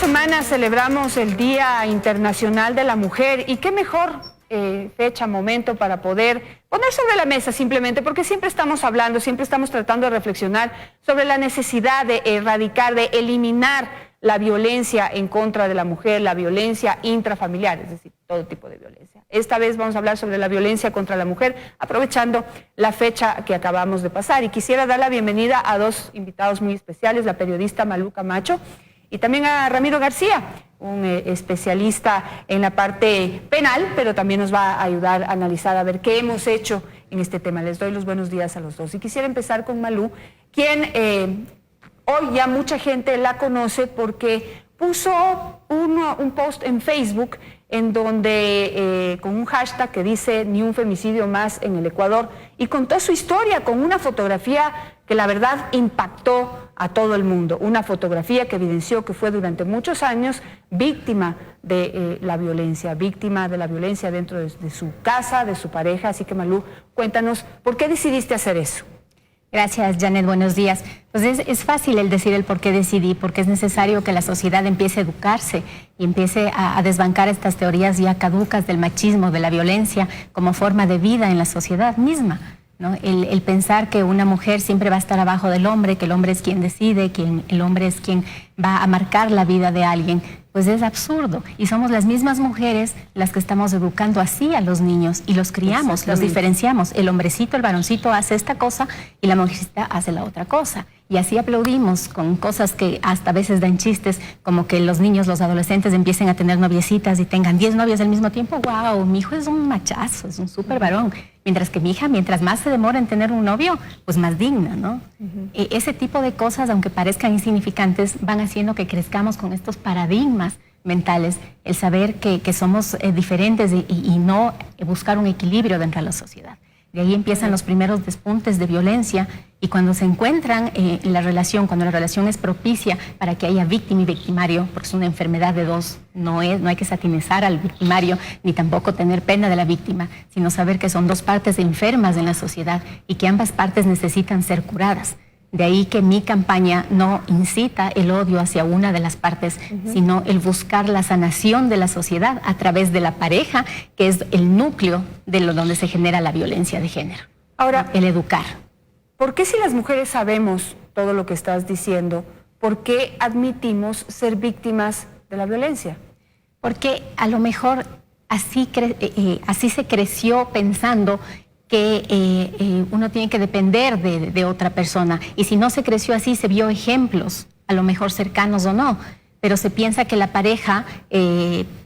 semana celebramos el Día Internacional de la Mujer y qué mejor fecha, momento para poder poner sobre la mesa simplemente, porque siempre estamos hablando, siempre estamos tratando de reflexionar sobre la necesidad de erradicar, de eliminar la violencia en contra de la mujer, la violencia intrafamiliar, es decir, todo tipo de violencia. Esta vez vamos a hablar sobre la violencia contra la mujer, aprovechando la fecha que acabamos de pasar. Y quisiera dar la bienvenida a dos invitados muy especiales, la periodista Malú Camacho y también a Ramiro García, un especialista en la parte penal, pero también nos va a ayudar a analizar, a ver qué hemos hecho en este tema. Les doy los buenos días a los dos. Y quisiera empezar con Malú, quien hoy ya mucha gente la conoce porque puso un post en Facebook en donde con un hashtag que dice "ni un femicidio más en el Ecuador", y contó su historia con una fotografía que la verdad impactó a todo el mundo, una fotografía que evidenció que fue durante muchos años víctima de la violencia dentro de su casa, de su pareja. Así que Malú, cuéntanos, ¿por qué decidiste hacer eso? Gracias, Janet, buenos días. Pues es fácil el decir el por qué decidí, porque es necesario que la sociedad empiece a educarse y empiece a desbancar estas teorías ya caducas del machismo, de la violencia como forma de vida en la sociedad misma, ¿no? El pensar que una mujer siempre va a estar abajo del hombre, que el hombre es quien decide, que el hombre es quien va a marcar la vida de alguien, pues es absurdo. Y somos las mismas mujeres las que estamos educando así a los niños y los criamos, los diferenciamos. El hombrecito, el varoncito hace esta cosa y la mujercita hace la otra cosa. Y así aplaudimos con cosas que hasta a veces dan chistes, como que los niños, los adolescentes empiecen a tener noviecitas y tengan 10 novias al mismo tiempo. ¡Wow! Mi hijo es un machazo, es un súper varón. Mientras que mi hija, mientras más se demora en tener un novio, pues más digna, ¿no? Ese tipo de cosas, aunque parezcan insignificantes, van haciendo que crezcamos con estos paradigmas mentales, el saber que somos diferentes y no buscar un equilibrio dentro de la sociedad. De ahí empiezan los primeros despuntes de violencia, y cuando se encuentran en la relación, cuando la relación es propicia para que haya víctima y victimario, porque es una enfermedad de dos, no hay que satinizar al victimario, ni tampoco tener pena de la víctima, sino saber que son dos partes enfermas en la sociedad y que ambas partes necesitan ser curadas. De ahí que mi campaña no incita el odio hacia una de las partes, sino el buscar la sanación de la sociedad a través de la pareja, que es el núcleo de donde se genera la violencia de género. Ahora, el educar. ¿Por qué, si las mujeres sabemos todo lo que estás diciendo, por qué admitimos ser víctimas de la violencia? Porque a lo mejor así se creció pensando que uno tiene que depender de otra persona, y si no se creció así, se vio ejemplos, a lo mejor cercanos o no, pero se piensa que la pareja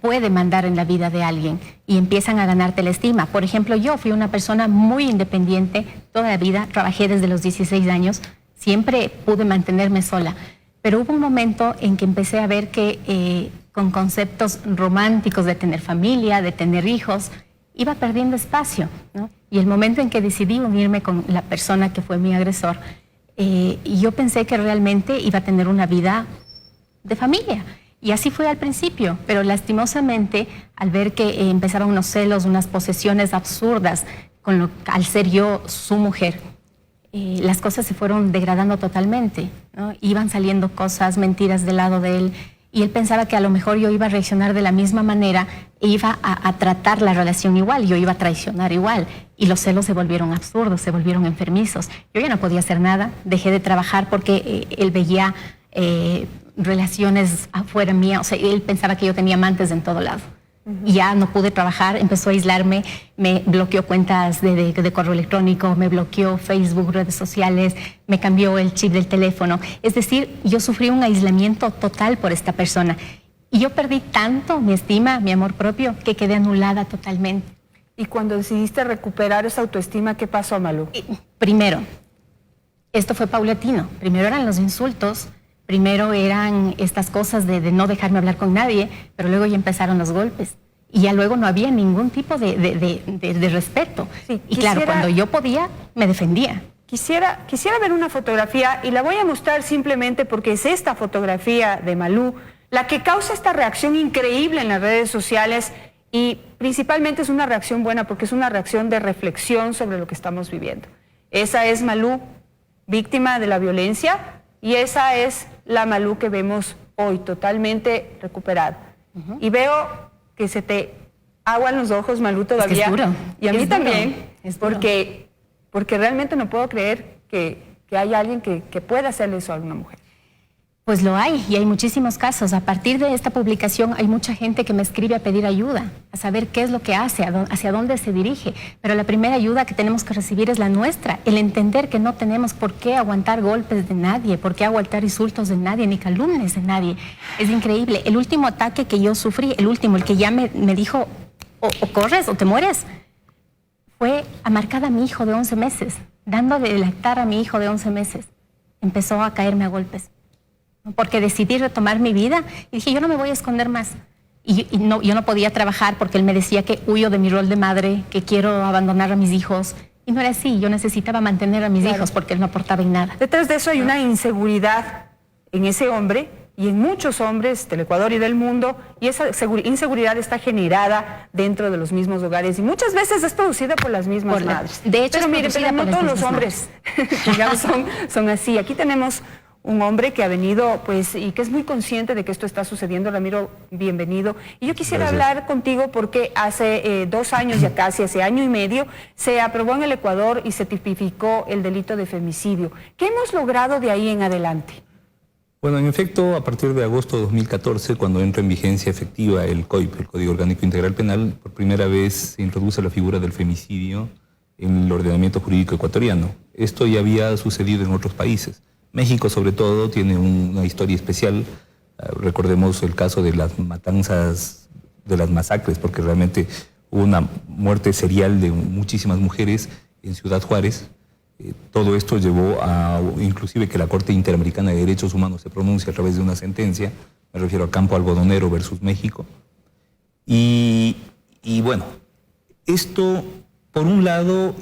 puede mandar en la vida de alguien y empiezan a ganarte la estima. Por ejemplo, yo fui una persona muy independiente toda la vida, trabajé desde los 16 años, siempre pude mantenerme sola, pero hubo un momento en que empecé a ver que con conceptos románticos de tener familia, de tener hijos, iba perdiendo espacio, ¿no? Y el momento en que decidí unirme con la persona que fue mi agresor, yo pensé que realmente iba a tener una vida de familia. Y así fue al principio, pero lastimosamente, al ver que empezaban unos celos, unas posesiones absurdas, al ser yo su mujer, las cosas se fueron degradando totalmente, ¿no? Iban saliendo cosas, mentiras del lado de él, y él pensaba que a lo mejor yo iba a reaccionar de la misma manera e iba a tratar la relación igual, yo iba a traicionar igual, y los celos se volvieron absurdos, se volvieron enfermizos. Yo ya no podía hacer nada, dejé de trabajar porque él veía relaciones afuera mía, o sea, él pensaba que yo tenía amantes en todo lado. Y ya no pude trabajar, empezó a aislarme, me bloqueó cuentas de correo electrónico, me bloqueó Facebook, redes sociales, me cambió el chip del teléfono. Es decir, yo sufrí un aislamiento total por esta persona. Y yo perdí tanto mi estima, mi amor propio, que quedé anulada totalmente. Y cuando decidiste recuperar esa autoestima, ¿qué pasó, Malú? Primero, esto fue paulatino. Primero eran los insultos, primero eran estas cosas de no dejarme hablar con nadie, pero luego ya empezaron los golpes. Y ya luego no había ningún tipo de respeto. Sí, y claro, cuando yo podía, me defendía. Quisiera ver una fotografía, y la voy a mostrar simplemente porque es esta fotografía de Malú la que causa esta reacción increíble en las redes sociales, y principalmente es una reacción buena porque es una reacción de reflexión sobre lo que estamos viviendo. Esa es Malú, víctima de la violencia, y esa es la Malú que vemos hoy totalmente recuperado. Y veo que se te aguan los ojos, Malú, todavía. Es que es duro. Y a mí también, es duro. porque realmente no puedo creer que hay alguien que pueda hacerle eso a una mujer. Pues lo hay, y hay muchísimos casos. A partir de esta publicación hay mucha gente que me escribe a pedir ayuda, a saber qué es lo que hace, hacia dónde se dirige. Pero la primera ayuda que tenemos que recibir es la nuestra, el entender que no tenemos por qué aguantar golpes de nadie, por qué aguantar insultos de nadie, ni calumnias de nadie. Es increíble. El último ataque que yo sufrí, el que ya me dijo, o corres o te mueres, fue a marcar a mi hijo de 11 meses, dándole de lactar a mi hijo de 11 meses. Empezó a caerme a golpes. Porque decidí retomar mi vida y dije, yo no me voy a esconder más. Yo no podía trabajar porque él me decía que huyo de mi rol de madre, que quiero abandonar a mis hijos. Y no era así, yo necesitaba mantener a mis hijos porque él no aportaba en nada. Detrás de eso hay una inseguridad en ese hombre y en muchos hombres del Ecuador y del mundo, y esa inseguridad está generada dentro de los mismos hogares y muchas veces es producida por las mismas madres. De hecho, pero no todos los hombres digamos, son así. Aquí tenemos un hombre que ha venido, pues, y que es muy consciente de que esto está sucediendo. Ramiro, bienvenido. Y yo quisiera hablar contigo porque hace 2 años, ya casi hace año y medio, se aprobó en el Ecuador y se tipificó el delito de femicidio. ¿Qué hemos logrado de ahí en adelante? Bueno, en efecto, a partir de agosto de 2014, cuando entra en vigencia efectiva el COIP, el Código Orgánico Integral Penal, por primera vez se introduce la figura del femicidio en el ordenamiento jurídico ecuatoriano. Esto ya había sucedido en otros países. México, sobre todo, tiene una historia especial. Recordemos el caso de las matanzas, de las masacres, porque realmente hubo una muerte serial de muchísimas mujeres en Ciudad Juárez. Todo esto llevó a, inclusive, que la Corte Interamericana de Derechos Humanos se pronuncie a través de una sentencia. Me refiero a Campo Algodonero versus México. Y bueno, esto, por un lado,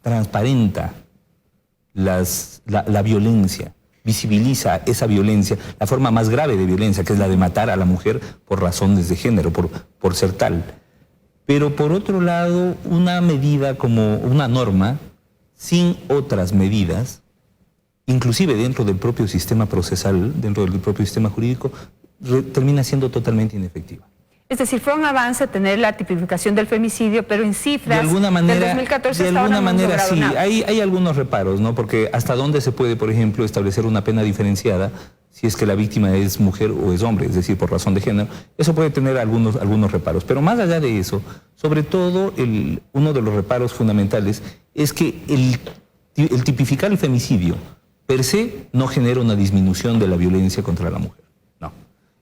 transparenta la violencia, visibiliza esa violencia, la forma más grave de violencia, que es la de matar a la mujer por razones de género, por ser tal. Pero por otro lado, una medida como una norma, sin otras medidas, inclusive dentro del propio sistema procesal, dentro del propio sistema jurídico, termina siendo totalmente inefectiva. Es decir, fue un avance tener la tipificación del femicidio, pero en cifras de alguna manera, del 2014 hasta ahora no hemos logrado sí, nada. Hay algunos reparos, ¿no? Porque hasta dónde se puede, por ejemplo, establecer una pena diferenciada si es que la víctima es mujer o es hombre, es decir, por razón de género. Eso puede tener algunos reparos. Pero más allá de eso, sobre todo, uno de los reparos fundamentales es que el tipificar el femicidio per se no genera una disminución de la violencia contra la mujer. No.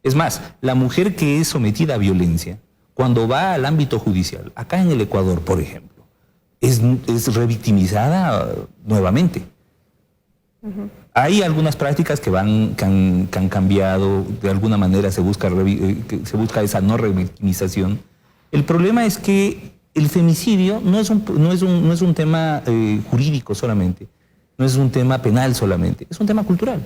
Es más, la mujer que es sometida a violencia, cuando va al ámbito judicial, acá en el Ecuador, por ejemplo, es revictimizada nuevamente. Hay algunas prácticas que han cambiado, de alguna manera se busca esa no revictimización. El problema es que el femicidio no es un tema jurídico solamente, no es un tema penal solamente, es un tema cultural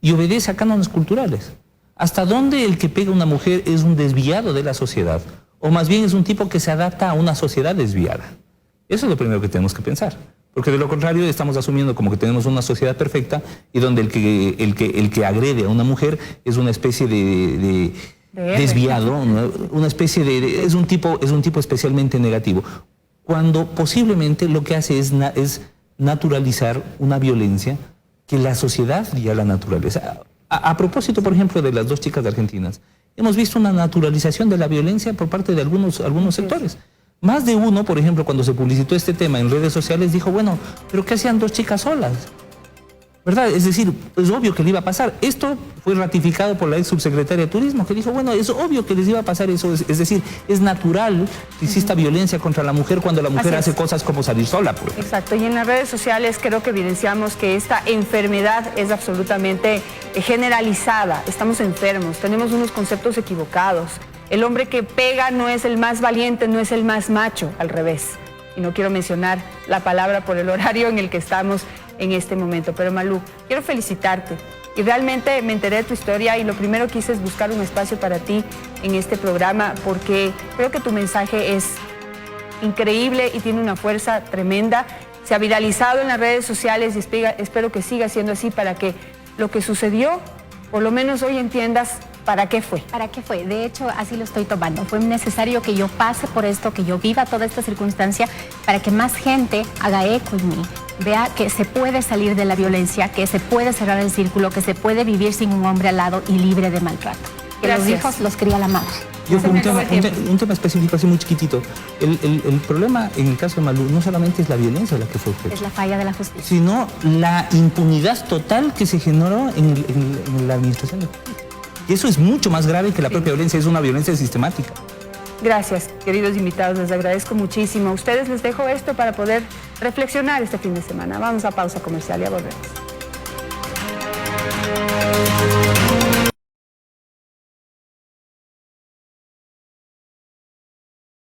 y obedece a cánones culturales. ¿Hasta dónde el que pega a una mujer es un desviado de la sociedad? O más bien es un tipo que se adapta a una sociedad desviada. Eso es lo primero que tenemos que pensar. Porque de lo contrario estamos asumiendo como que tenemos una sociedad perfecta y donde el que agrede a una mujer es una especie de desviado, ¿no? Una especie es un tipo especialmente negativo. Cuando posiblemente lo que hace es naturalizar una violencia que la sociedad ya la naturaleza. A propósito, por ejemplo, de las 2 chicas argentinas, hemos visto una naturalización de la violencia por parte de algunos sectores. Más de uno, por ejemplo, cuando se publicitó este tema en redes sociales, dijo, bueno, ¿pero qué hacían 2 chicas solas? ¿Verdad? Es decir, es obvio que le iba a pasar. Esto fue ratificado por la ex subsecretaria de Turismo, que dijo, bueno, es obvio que les iba a pasar eso. Es decir, es natural que exista violencia contra la mujer cuando la mujer hace cosas como salir sola. Pues. Exacto, y en las redes sociales creo que evidenciamos que esta enfermedad es absolutamente generalizada. Estamos enfermos, tenemos unos conceptos equivocados. El hombre que pega no es el más valiente, no es el más macho, al revés. Y no quiero mencionar la palabra por el horario en el que estamos en este momento. Pero Malú, quiero felicitarte. Y realmente me enteré de tu historia y lo primero que hice es buscar un espacio para ti en este programa porque creo que tu mensaje es increíble y tiene una fuerza tremenda. Se ha viralizado en las redes sociales y espero que siga siendo así para que lo que sucedió por lo menos hoy entiendas para qué fue. ¿Para qué fue? De hecho, así lo estoy tomando. Fue necesario que yo pase por esto, que yo viva toda esta circunstancia para que más gente haga eco en mí, vea que se puede salir de la violencia, que se puede cerrar el círculo, que se puede vivir sin un hombre al lado y libre de maltrato. Que Gracias. los hijos los cría la madre. Yo Se con me un acabó tema, el tiempo. un tema específico, así muy chiquitito. El problema en el caso de Malú no solamente es la violencia la que fue objeto, Es la falla de la justicia. sino la impunidad total que se generó en la administración de justicia. Y eso es mucho más grave que la propia violencia, es una violencia sistemática. Gracias, queridos invitados, les agradezco muchísimo. A ustedes les dejo esto para poder reflexionar este fin de semana. Vamos a pausa comercial y ya volvemos.